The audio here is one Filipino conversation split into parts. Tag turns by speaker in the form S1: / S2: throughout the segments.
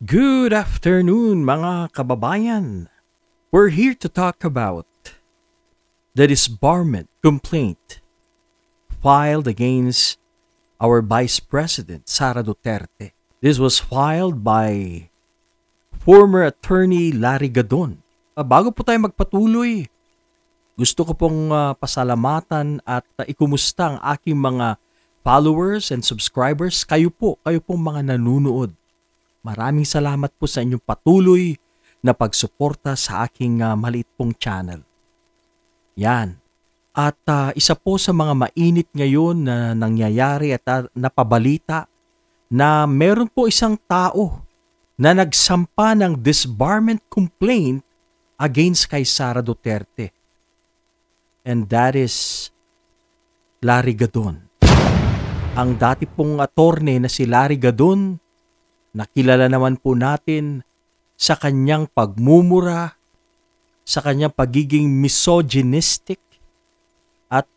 S1: Good afternoon mga kababayan. We're here to talk about the disbarment complaint filed against our Vice President Sara Duterte. This was filed by former attorney Larry Gadon. Bago po tayo magpatuloy, gusto ko pong pasalamatan at ikumusta ang aking mga followers and subscribers. Kayo pong mga nanunood. Maraming salamat po sa inyong patuloy na pagsuporta sa aking maliit pong channel. Yan. At isa po sa mga mainit ngayon na nangyayari at napabalita na meron po isang tao na nagsampa ng disbarment complaint against kay Sara Duterte. And that is Larry Gadon. Ang dati pong attorney na si Larry Gadon, nakilala naman po natin sa kanyang pagmumura, sa kanyang pagiging misogynistic at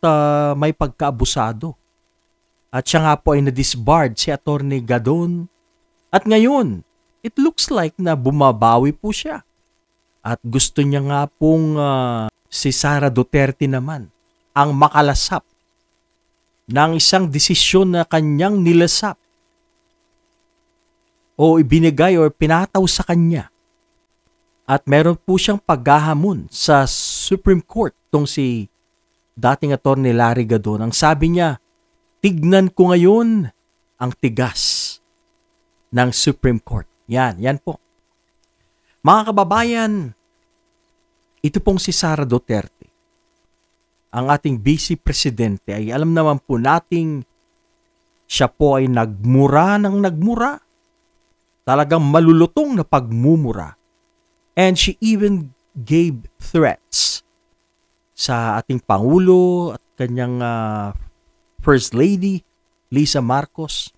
S1: may pagkaabusado. At siya nga po ay na-disbarred si Attorney Gadon. At ngayon, it looks like na bumabawi po siya. At gusto niya nga pong si Sara Duterte naman ang makalasap ng isang desisyon na kanyang nilasap o ibinigay o pinataw sa kanya. At meron po siyang paghahamon sa Supreme Court tong si dating attorney Larry Gadon. Ang sabi niya, tignan ko ngayon ang tigas ng Supreme Court. Yan po. Mga kababayan, ito pong si Sara Duterte, ang ating Vice Presidente, ay alam naman po nating siya po ay nagmura ng nagmura. Talagang malulutong na pagmumura. And she even gave threats sa ating Pangulo at kanyang First Lady, Lisa Marcos.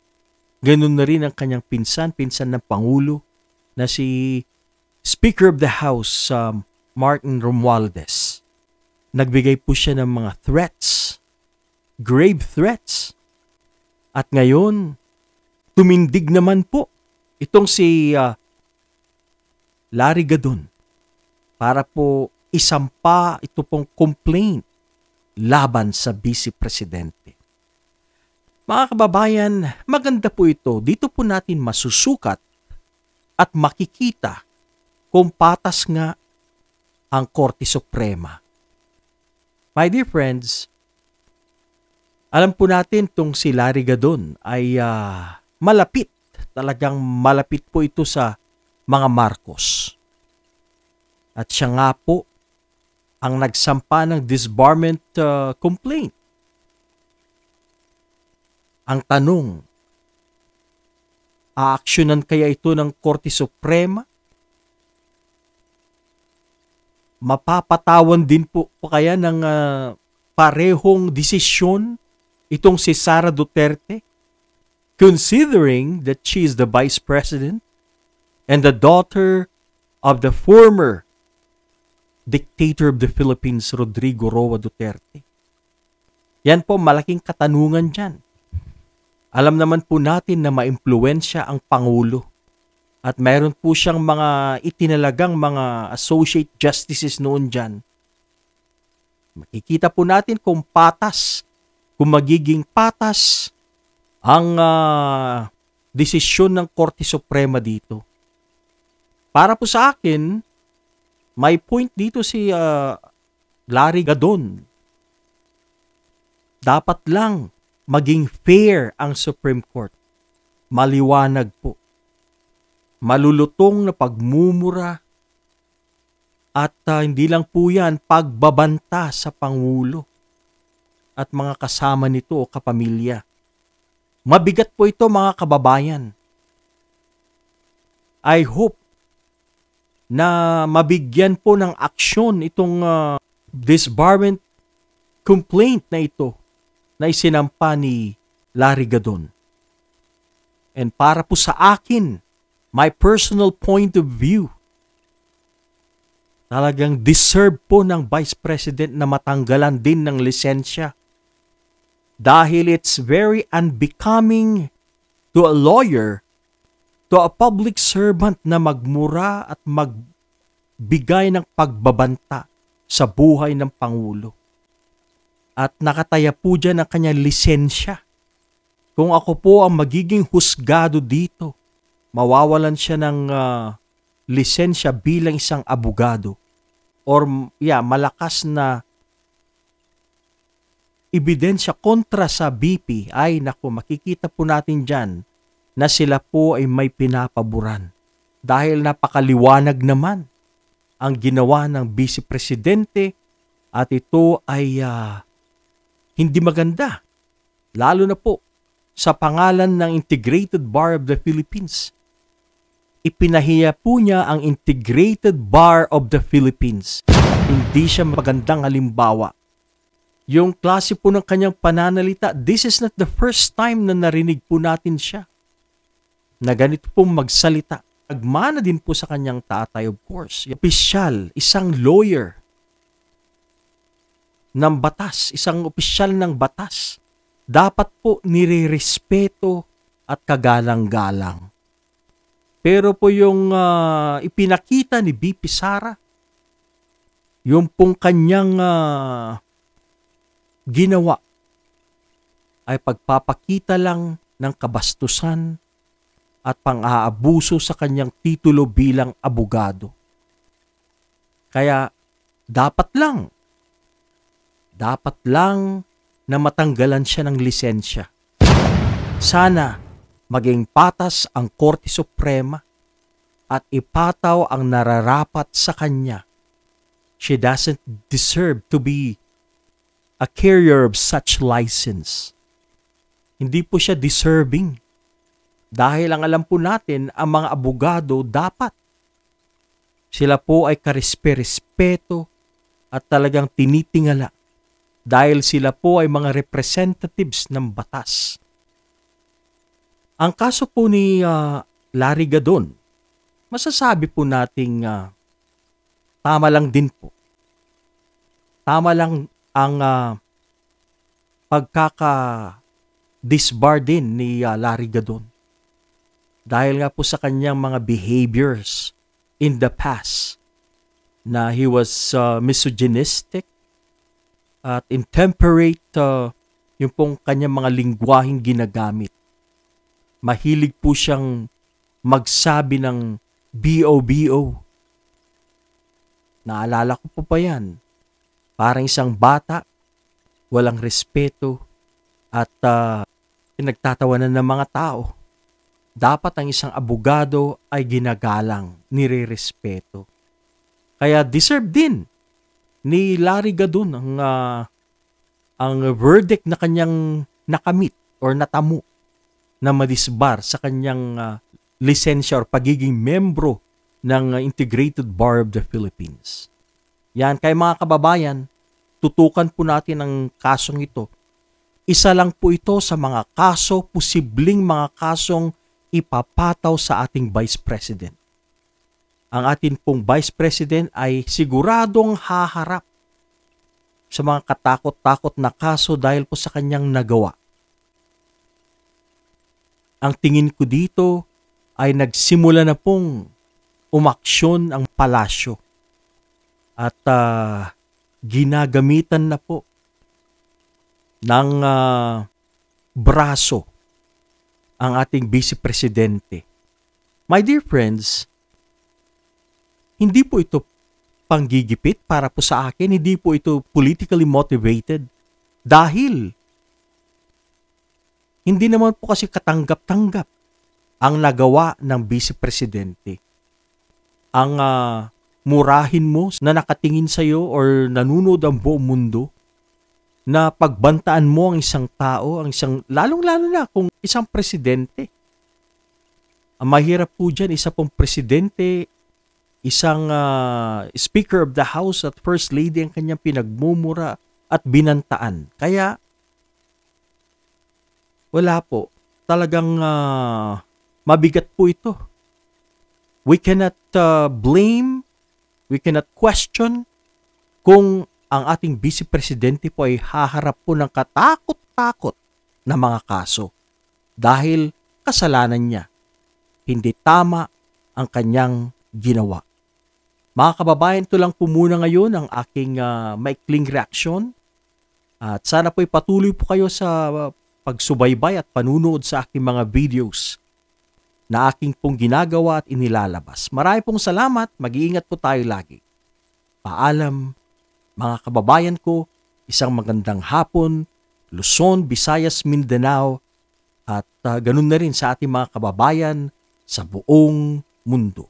S1: Ganun na rin ang kanyang pinsan ng Pangulo na si Speaker of the House, Martin Romualdez. Nagbigay po siya ng mga threats, grave threats. At ngayon, tumindig naman po itong si Larry Gadon para po isampa ito pong complaint laban sa Vice Presidente. Mga kababayan, maganda po ito. Dito po natin masusukat at makikita kung patas nga ang Korte Suprema. My dear friends, alam po natin itong si Larry Gadon ay malapit. Talagang malapit po ito sa mga Marcos. At siya nga po ang nagsampa ng disbarment complaint. Ang tanong, aaksyonan kaya ito ng Korte Suprema? Mapapatawan din po kaya ng parehong desisyon itong si Sara Duterte? Considering that she is the Vice President and the daughter of the former dictator of the Philippines, Rodrigo Roa Duterte. Yan po, malaking katanungan dyan. Alam naman po natin na maimpluwensya ang Pangulo at mayroon po siyang mga itinalagang mga associate justices noon dyan. Makikita po natin kung patas, kung magiging patas ang desisyon ng Korte Suprema dito. Para po sa akin, may point dito si Larry Gadon. Dapat lang maging fair ang Supreme Court. Maliwanag po. Malulutong na pagmumura at hindi lang po yan pagbabanta sa Pangulo at mga kasama nito o kapamilya. Mabigat po ito mga kababayan. I hope na mabigyan po ng aksyon itong disbarment complaint na ito na isinampa ni Larry Gadon. And para po sa akin, my personal point of view, talagang deserve po ng Vice President na matanggalan din ng lisensya. Dahil it's very unbecoming to a lawyer to a public servant na magmura at magbigay ng pagbabanta sa buhay ng Pangulo. At nakataya po dyan ang kanyang lisensya. Kung ako po ang magiging husgado dito, mawawalan siya ng lisensya bilang isang abogado or malakas na ebidensya kontra sa BP. Ay naku, makikita po natin dyan na sila po ay may pinapaboran dahil napakaliwanag naman ang ginawa ng Vice Presidente at ito ay hindi maganda, lalo na po sa pangalan ng Integrated Bar of the Philippines. Ipinahiya po niya ang Integrated Bar of the Philippines. Hindi siya magandang halimbawa. Yung klase po ng kanyang pananalita, this is not the first time na narinig po natin siya na ganito pong magsalita. Nagmana din po sa kanyang tatay, of course. Opisyal, isang lawyer ng batas, isang opisyal ng batas. Dapat po nirerespeto at kagalang-galang. Pero po yung ipinakita ni BP Sara, yung pong kanyang ginawa ay pagpapakita lang ng kabastusan at pang-aabuso sa kanyang titulo bilang abogado. Kaya dapat lang na matanggalan siya ng lisensya. Sana maging patas ang Korte Suprema at ipataw ang nararapat sa kanya. She doesn't deserve to be a carrier of such license. Hindi po siya deserving. Dahil ang alam po natin, ang mga abogado dapat sila po ay karespe-respeto at talagang tinitingala dahil sila po ay mga representatives ng batas. Ang kaso po ni Larry Gadon, masasabi po nating tama lang din po. Tama lang ang pagkaka-disbar din ni Larry Gadon. Dahil nga po sa kanyang mga behaviors in the past na he was misogynistic at intemperate yung pong kanyang mga lingwaheng ginagamit. Mahilig po siyang magsabi ng BOBO. Naalala ko po pa yan. Parang isang bata, walang respeto at pinagtatawanan ng mga tao. Dapat ang isang abogado ay ginagalang, nire-respeto. Kaya deserve din ni Larry Gadon ang verdict na kanyang nakamit or natamo na madisbar sa kanyang lisensya or pagiging membro ng Integrated Bar of the Philippines. Yan, kaya mga kababayan, tutukan po natin ang kasong ito. Isa lang po ito sa mga kaso, posibleng mga kasong ipapataw sa ating Vice President. Ang ating pong Vice President ay siguradong haharap sa mga katakot-takot na kaso dahil po sa kanyang nagawa. Ang tingin ko dito ay nagsimula na pong umaksyon ang palasyo at ginagamitan na po ng braso ang ating Vice Presidente. My dear friends, hindi po ito panggigipit para po sa akin, hindi po ito politically motivated dahil hindi naman po kasi katanggap-tanggap ang nagawa ng Vice Presidente. Ang murahin mo na nakatingin sa iyo or nanonood ang buong mundo, na pagbantaan mo ang isang tao, ang isang, lalong-lalo na kung isang presidente. Ang mahirap po dyan, isa pong presidente, isang Speaker of the House at First Lady ang kanyang pinagmumura at binantaan. Kaya, wala po. Talagang mabigat po ito. We cannot blame, we cannot question kung ang ating Vice Presidente po ay haharap po ng katakot-takot na mga kaso dahil kasalanan niya. hindi tama ang kanyang ginawa. Mga kababayan, ito lang po muna ngayon ang aking maikling reaksyon. At sana po'y patuloy po kayo sa pagsubaybay at panunood sa aking mga videos na aking pong ginagawa at inilalabas. Marami pong salamat. Mag-iingat po tayo lagi. Paalam, mga kababayan ko. Isang magandang hapon, Luzon, Visayas, Mindanao, at ganun na rin sa ating mga kababayan sa buong mundo.